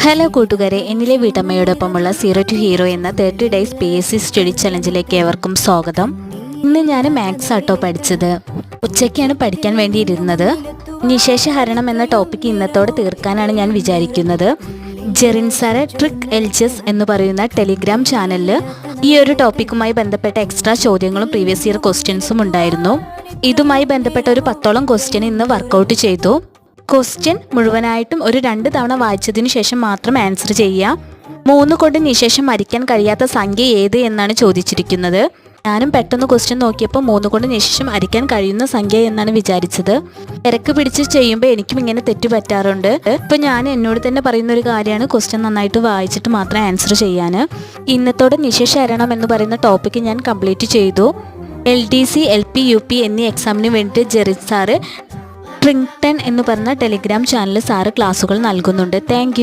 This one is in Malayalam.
ഹലോ കൂട്ടുകാരെ, എന്നിലെ വീട്ടമ്മയോടൊപ്പമുള്ള സീറോ ടു ഹീറോ എന്ന 30 ഡേയ്സ് PSC സ്റ്റഡി ചലഞ്ചിലേക്ക് ഏവർക്കും സ്വാഗതം. ഇന്ന് ഞാൻ മാത്സ് ആട്ടോ പഠിച്ചത്. ഉച്ചയ്ക്കാണ് പഠിക്കാൻ വേണ്ടിയിരുന്നത്. നിശേഷഹരണം എന്ന ടോപ്പിക്ക് ഇന്നത്തോടെ തീർക്കാനാണ് ഞാൻ വിചാരിക്കുന്നത്. ജെറിൻ സാറ് ട്രിക്ക് എൽജസ് എന്ന് പറയുന്ന ടെലിഗ്രാം ചാനലിൽ ഈ ഒരു ടോപ്പിക്കുമായി ബന്ധപ്പെട്ട എക്സ്ട്രാ ചോദ്യങ്ങളും പ്രീവിയസ് ഇയർ ക്വസ്റ്റ്യൻസും ഉണ്ടായിരുന്നു. ഇതുമായി ബന്ധപ്പെട്ട ഒരു 10ഓളം ക്വസ്റ്റ്യൻ ഇന്ന് വർക്കൗട്ട് ചെയ്തു. ക്വസ്റ്റ്യൻ മുഴുവനായിട്ടും ഒരു 2 തവണ വായിച്ചതിന് ശേഷം മാത്രം ആൻസർ ചെയ്യുക. 3 കൊണ്ട് നിശേഷം മരിക്കാൻ കഴിയാത്ത സംഖ്യ ഏത് എന്നാണ് ചോദിച്ചിരിക്കുന്നത്. ഞാനും പെട്ടെന്ന് ക്വസ്റ്റ്യൻ നോക്കിയപ്പോൾ 3 കൊണ്ട് നിശേഷം മരിക്കാൻ കഴിയുന്ന സംഖ്യ എന്നാണ് വിചാരിച്ചത്. തിരക്ക് പിടിച്ച് ചെയ്യുമ്പോൾ എനിക്കും ഇങ്ങനെ തെറ്റ് പറ്റാറുണ്ട്. ഇപ്പം ഞാൻ എന്നോട് തന്നെ പറയുന്ന ഒരു കാര്യമാണ്, ക്വസ്റ്റ്യൻ നന്നായിട്ട് വായിച്ചിട്ട് മാത്രം ആൻസർ ചെയ്യാൻ. ഇന്നത്തോടെ നിശേഷഹരണം എന്ന് പറയുന്ന ടോപ്പിക്ക് ഞാൻ കംപ്ലീറ്റ് ചെയ്തു. LDC, LP, UP എന്നീ എക്സാമിന് വേണ്ടിയിട്ട് ജെറിൻ സാറ് ട്രിങ്ടൺ എന്ന് പറഞ്ഞ ടെലിഗ്രാം ചാനൽ സാറ് ക്ലാസ്സുകൾ നൽകുന്നുണ്ട്. താങ്ക്